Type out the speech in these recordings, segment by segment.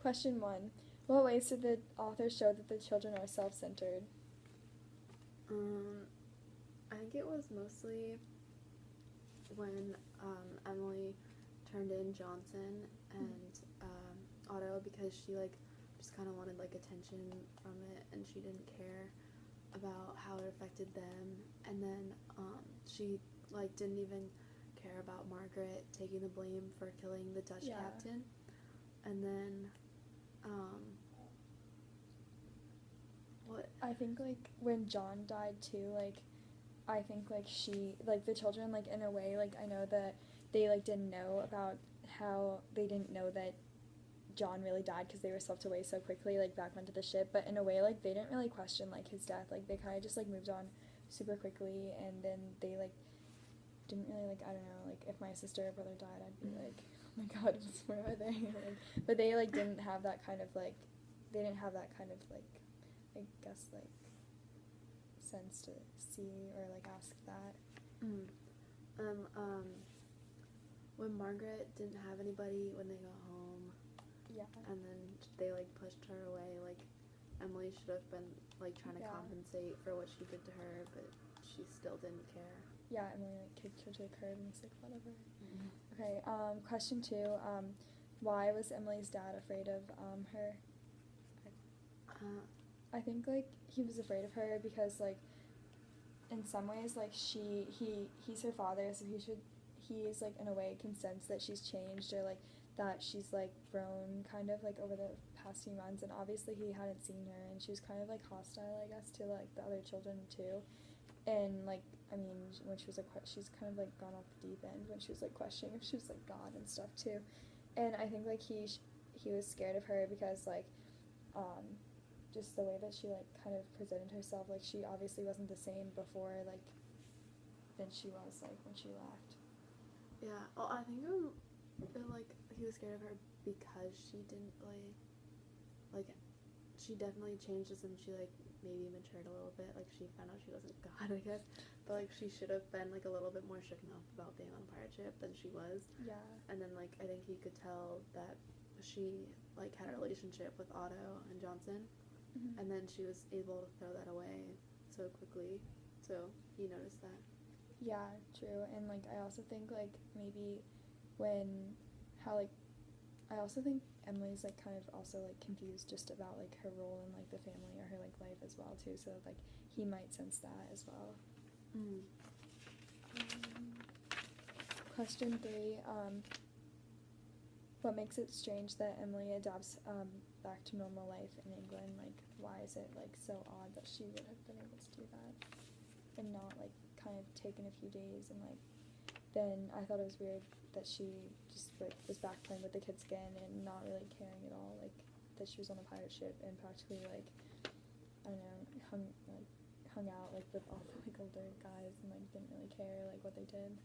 Question 1. What ways did the author show that the children are self-centered? I think it was mostly when Emily turned in Johnson and Otto, because she like just kind of wanted like attention from it, and she didn't care about how it affected them. And then she like didn't even care about Margaret taking the blame for killing the Dutch captain. And then what? I think like when John died too, like I think like she like the children like in a way like I know that they like didn't know about how they didn't know that John really died because they were swept away so quickly like back onto the ship, but in a way like they didn't really question like his death, like they kind of just like moved on super quickly, and then they like didn't really like I don't know, like if my sister or brother died I'd be like, oh my god, where are they? Like, but they like didn't have that kind of like they didn't have that kind of like I guess like sense to see or like ask that. When Margaret didn't have anybody when they got home, and then they like pushed her away, like Emily should have been like trying to compensate for what she did to her, but she still didn't care. Yeah, Emily like kicked her to the curb and was like, whatever. Okay, question 2. Why was Emily's dad afraid of her? I think like he was afraid of her because like in some ways like he's her father, so he's like in a way can sense that she's changed, or like that she's like grown kind of like over the past few months, and obviously he hadn't seen her, and she was kind of like hostile I guess to like the other children too. And like I mean when she was like she's kind of like gone off the deep end when she was like questioning if she was like God and stuff too. And I think like he was scared of her because like just the way that she like kind of presented herself, like she obviously wasn't the same before like than she was like when she left. Yeah, well I think like he was scared of her because she didn't like she definitely changed as in she like maybe matured a little bit, like she found out she wasn't God I guess, but like she should have been like a little bit more shooken up about being on a pirate ship than she was. And then like I think he could tell that she like had a relationship with Otto and Johnson, and then she was able to throw that away so quickly, so he noticed that. Yeah, true. And like I also think like maybe when how like I also think Emily's like kind of also like confused just about like her role in like the family or her like life as well too, so like he might sense that as well. Question 3. What makes it strange that Emily adapts back to normal life in England? Like, why is it like so odd that she would have been able to do that and not like kind of taken a few days? And like then I thought it was weird that she just like was back playing with the kids again and not really caring at all, like that she was on a pirate ship and practically like I don't know hung out like with all the like older guys and like didn't really care like what they did.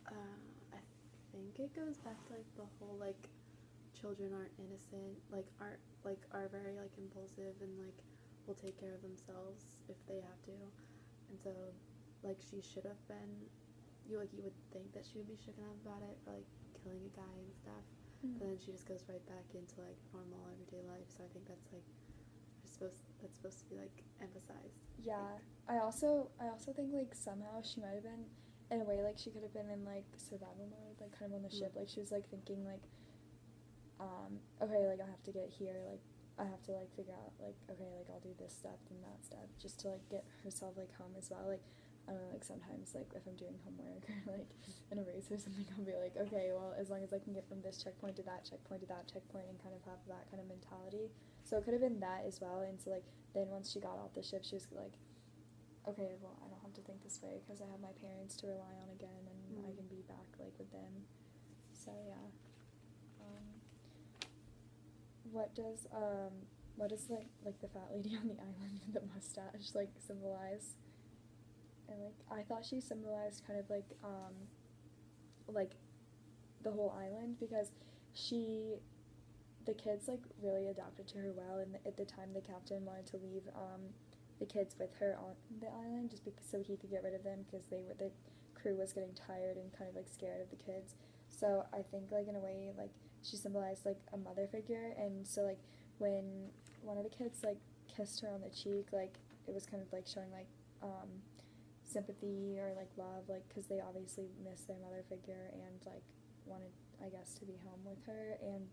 I think it goes back to like the whole like children aren't innocent, like are very like impulsive and like will take care of themselves if they have to, and so like she should have been you would think that she would be shaken up about it for like killing a guy and stuff, but then she just goes right back into like normal everyday life. So I think that's like that's supposed to be like emphasized. Yeah, I also think like somehow she might have been in a way like she could have been in like survival mode, like kind of on the ship, like she was like thinking like okay, like I have to get here, like I have to like figure out like okay, like I'll do this step and that step just to like get herself like home as well. Like I don't know, like sometimes like if I'm doing homework or like in a race or something, I'll be like okay, well as long as I can get from this checkpoint to that checkpoint to that checkpoint and kind of have that kind of mentality. So it could have been that as well. And so like then once she got off the ship, she was like okay, well I don't have to think this way because I have my parents to rely on again, and I can be back like with them. So yeah. What does like the fat lady on the island with the mustache like symbolize? And like I thought she symbolized kind of like the whole island, because the kids like really adapted to her well, and at the time the captain wanted to leave the kids with her on the island just because so he could get rid of them because the crew was getting tired and kind of like scared of the kids. So I think like in a way like she symbolized like a mother figure, and so like when one of the kids like kissed her on the cheek, like it was kind of like showing like sympathy or like love, like because they obviously missed their mother figure and like wanted, I guess, to be home with her. And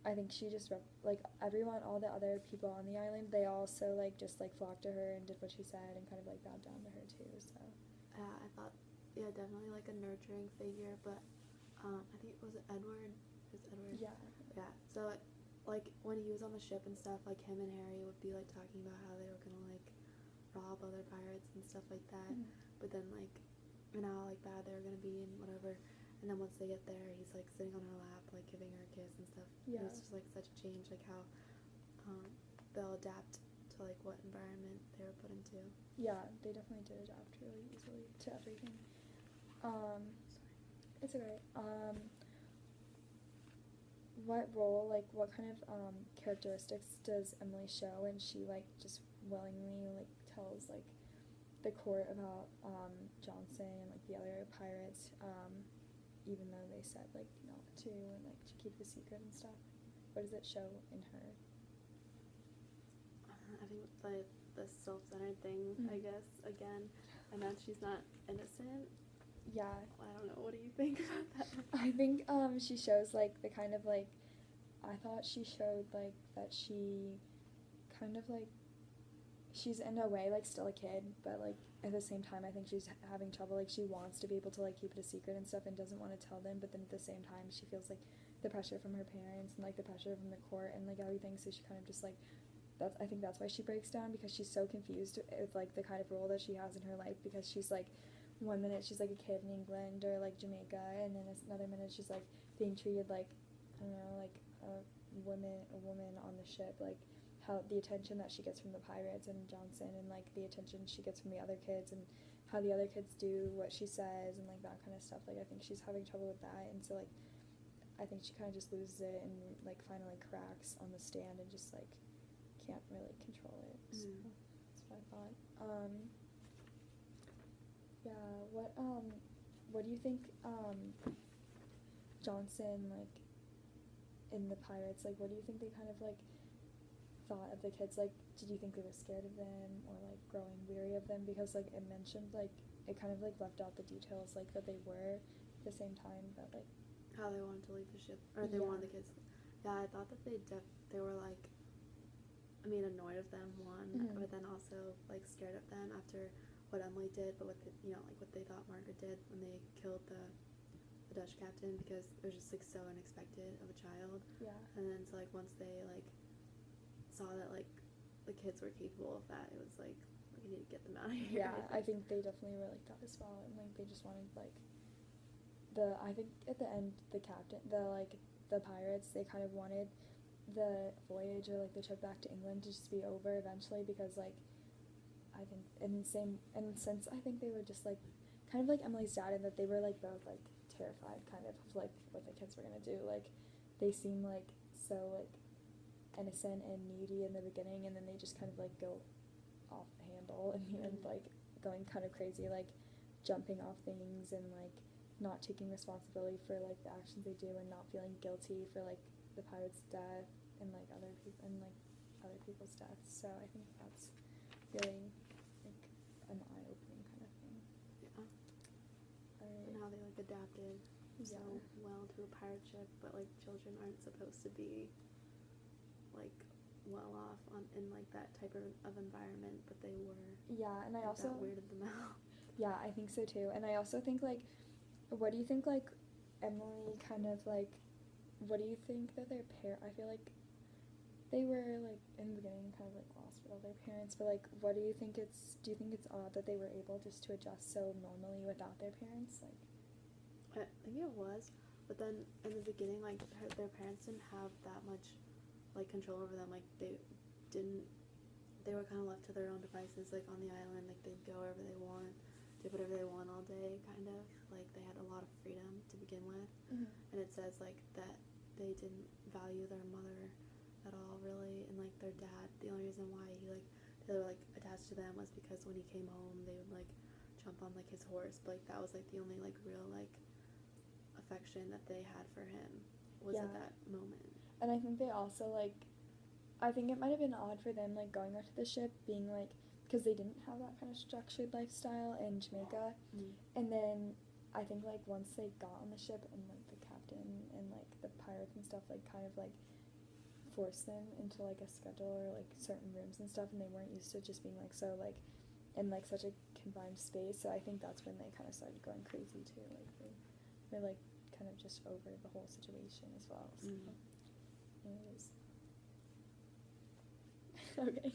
I think she just like everyone, all the other people on the island, they also like just like flocked to her and did what she said and kind of like bowed down to her too. So yeah, I thought, yeah, definitely like a nurturing figure, but I think was it Edward? It was Edward. yeah, Yeah. So like when he was on the ship and stuff, like him and Harry would be like talking about how they were gonna like rob other pirates and stuff like that. mm-hmm. But then like, and how like bad they were gonna be and whatever. And then once they get there, he's like sitting on her lap, like giving her a kiss and stuff. Yeah. It was just like such a change, like how they'll adapt to like what environment they were put into. Yeah, they definitely did adapt really easily to everything. It's okay. What role, like, what kind of characteristics does Emily show, and she like just willingly like tells like the court about Johnson and like the other pirates, even though they said like not to and like to keep the secret and stuff. What does it show in her? I think the self-centered thing, mm-hmm. I guess, again, and that she's not innocent. Yeah. I don't know. What do you think about that? I think she shows like the kind of like, I thought she showed like that she kind of like, she's in a way like still a kid, but like at the same time I think she's having trouble, like she wants to be able to like keep it a secret and stuff and doesn't want to tell them, but then at the same time she feels like the pressure from her parents and like the pressure from the court and like everything, so she kind of just like, I think that's why she breaks down, because she's so confused with like the kind of role that she has in her life, because she's like, one minute she's like a kid in England or like Jamaica, and then another minute she's like being treated like, I don't know, like a woman on the ship, like how the attention that she gets from the pirates and Johnson, and like the attention she gets from the other kids, and how the other kids do what she says and like that kind of stuff. Like I think she's having trouble with that, and so like I think she kind of just loses it and like finally cracks on the stand and just like can't really control it. So that's what I thought. Yeah, what do you think Johnson, like, in the pirates, like, what do you think they kind of, like, thought of the kids? Like, did you think they were scared of them or, like, growing weary of them? Because, like, it mentioned, like, it kind of, like, left out the details, like, that they were at the same time, but, like... How they wanted to leave the ship, or they wanted the kids... Yeah, I thought that they were, like, I mean, annoyed of them, one, but then also, like, scared of them after... what Emily did, but what like what they thought Margaret did when they killed the Dutch captain, because it was just like so unexpected of a child. Yeah. And then so like once they like saw that like the kids were capable of that, it was like we need to get them out of here. Yeah, I think they definitely were like that as well, and like they just wanted like I think at the end the pirates, they kind of wanted the voyage or like the trip back to England to just be over eventually, because like I think since I think they were just like kind of like Emily's dad, in that they were like both like terrified kind of like what the kids were gonna do. Like they seem like so like innocent and needy in the beginning, and then they just kind of like go off the handle in the end, like going kind of crazy, like jumping off things and like not taking responsibility for like the actions they do, and not feeling guilty for like the pirate's death and like other people's deaths. So I think that's really like an eye-opening kind of thing. Yeah. Right. And how they like adapted so well to a pirate ship, but like children aren't supposed to be like well off in like that type of environment, but they were. Yeah, and I also that weirded them out. Yeah, I think so too. And I also think like, what do you think like Emily kind of like, what do you think that their I feel like they were like in the beginning kind of like lost with all their parents, but like do you think it's odd that they were able just to adjust so normally without their parents? Like I think it was, but then in the beginning, like their parents didn't have that much like control over them. Like they were kind of left to their own devices, like on the island. Like they'd go wherever they want, do whatever they want all day, kind of. Like they had a lot of freedom to begin with. And it says like that they didn't value their mother at all, really, and like their dad, the only reason why they were like attached to them was because when he came home they would like jump on like his horse, but like that was like the only like real like affection that they had for him. was Yeah. at that moment. And I think they also, like, I think it might have been odd for them, like, going onto the ship, being, like, because they didn't have that kind of structured lifestyle in Jamaica. And then I think, like, once they got on the ship and, like, the captain and, like, the pirates and stuff, like, kind of, like, forced them into, like, a schedule or, like, certain rooms and stuff, and they weren't used to just being, like, so, like, in, like, such a confined space. So I think that's when they kind of started going crazy, too. Like, they were, like, kind of just over the whole situation as well. So, anyways. Okay.